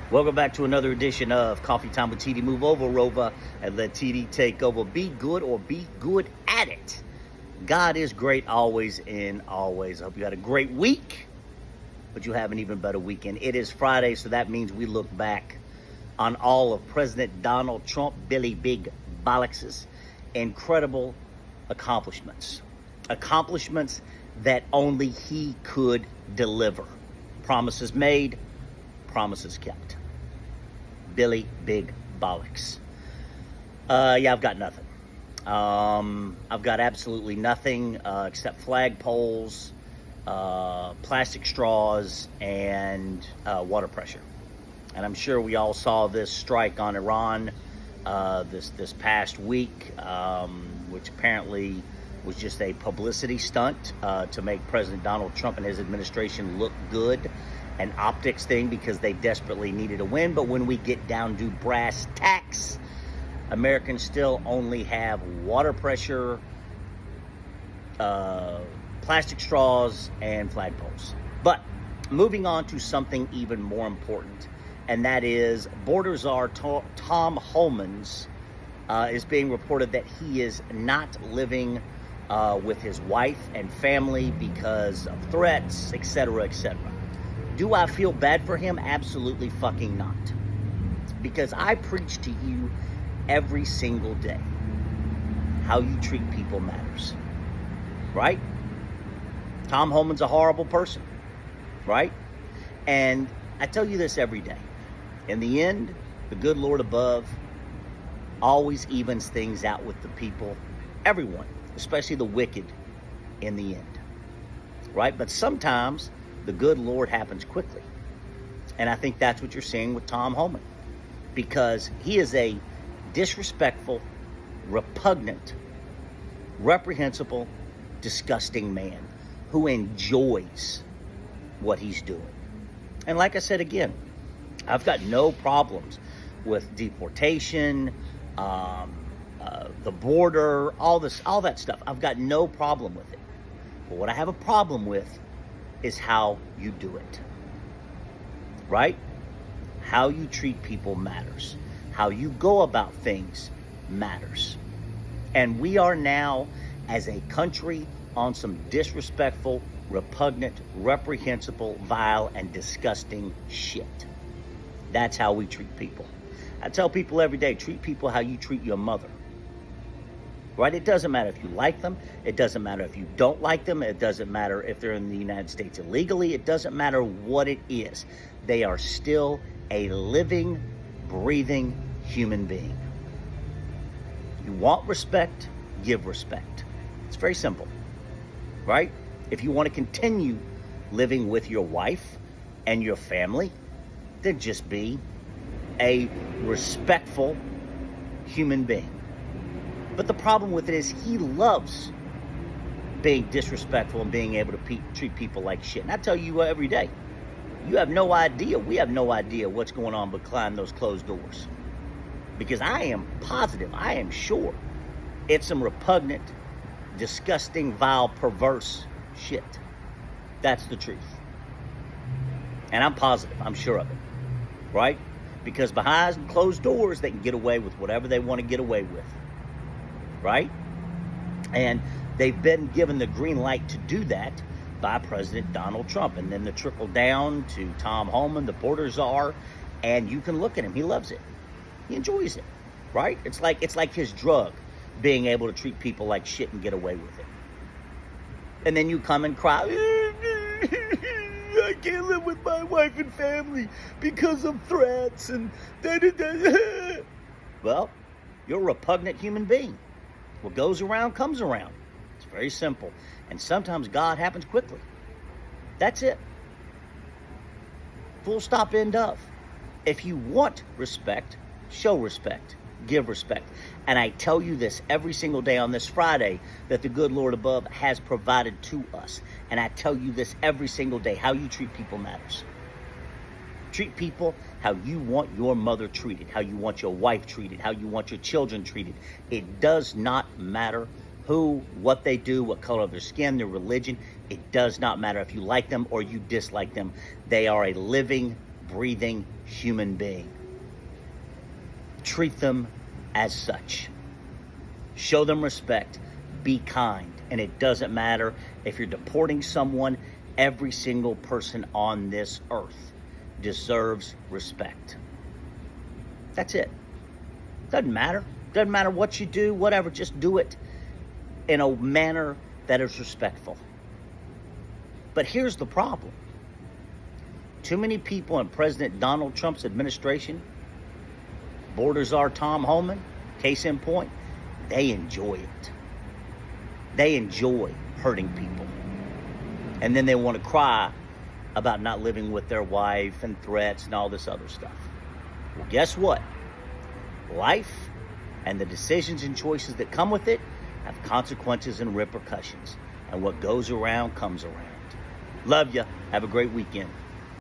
Welcome back to another edition of Coffee Time with TD. Move over, Rover, and let TD take over. Be good or be good at it. God is great always and always. I hope you had a great week, but you have an even better weekend. It is Friday, so that means we look back on all of President Donald Trump, Billy Big Bollocks's incredible accomplishments. Accomplishments that only he could deliver. Promises made, promises kept. Billy Big Bollocks. I've got nothing. I've got absolutely nothing except flagpoles, plastic straws, and water pressure. And I'm sure we all saw this strike on Iran this past week, which apparently was just a publicity stunt to make President Donald Trump and his administration look good. An optics thing because they desperately needed a win. But when we get down to brass tacks, Americans still only have water pressure, plastic straws, and flagpoles. But moving on to something even more important, and that is border czar Tom Homan is being reported that he is not living with his wife and family because of threats, etc., etc. Do I feel bad for him? Absolutely fucking not. Because I preach to you every single day. How you treat people matters. Right? Tom Homan's a horrible person. Right? And I tell you this every day. In the end, the good Lord above always evens things out with the people. Everyone. Especially the wicked in the end. Right? But sometimes the good Lord happens quickly. And I think that's what you're seeing with Tom Homan. Because he is a disrespectful, repugnant, reprehensible, disgusting man who enjoys what he's doing. And like I said again, I've got no problems with deportation, the border, all that stuff. I've got no problem with it. But what I have a problem with is how you do it. Right? How you treat people matters. How you go about things matters. And we are now, as a country, on some disrespectful, repugnant, reprehensible, vile, and disgusting shit. That's how we treat people. I tell people every day, treat people how you treat your mother. Right? It doesn't matter if you like them. It doesn't matter if you don't like them. It doesn't matter if they're in the United States illegally. It doesn't matter what it is. They are still a living, breathing human being. You want respect, give respect. It's very simple. Right? If you want to continue living with your wife and your family, then just be a respectful human being. But the problem with it is he loves being disrespectful and being able to treat people like shit. And I tell you every day, you have no idea, we have no idea what's going on behind those closed doors. Because I am positive, I am sure, it's some repugnant, disgusting, vile, perverse shit. That's the truth. And I'm positive, I'm sure of it. Right? Because behind closed doors, they can get away with whatever they want to get away with. Right? And they've been given the green light to do that by President Donald Trump. And then the trickle down to Tom Homan, the border czar, and you can look at him. He loves it. He enjoys it. Right? It's like his drug, being able to treat people like shit and get away with it. And then you come and cry, I can't live with my wife and family because of threats and da-da-da. Well, you're a repugnant human being. What goes around comes around. It's very simple. And sometimes God happens quickly. That's it. Full stop, end of. If you want respect, show respect. Give respect. And I tell you this every single day on this Friday, that the good Lord above has provided to us. And I tell you this every single day. How you treat people matters. Treat people how you want your mother treated, how you want your wife treated, how you want your children treated. It does not matter who, what they do, what color of their skin, their religion. It does not matter if you like them or you dislike them. They are a living, breathing human being. Treat them as such. Show them respect. Be kind. And it doesn't matter if you're deporting someone, every single person on this earth deserves respect. That's it. Doesn't matter. Doesn't matter what you do, whatever. Just do it in a manner that is respectful. But here's the problem. Too many people in President Donald Trump's administration, border czar Tom Homan, case in point, they enjoy it. They enjoy hurting people. And then they want to cry about not living with their wife and threats and all this other stuff. Well, guess what? Life and the decisions and choices that come with it have consequences and repercussions. And what goes around comes around. Love ya. Have a great weekend.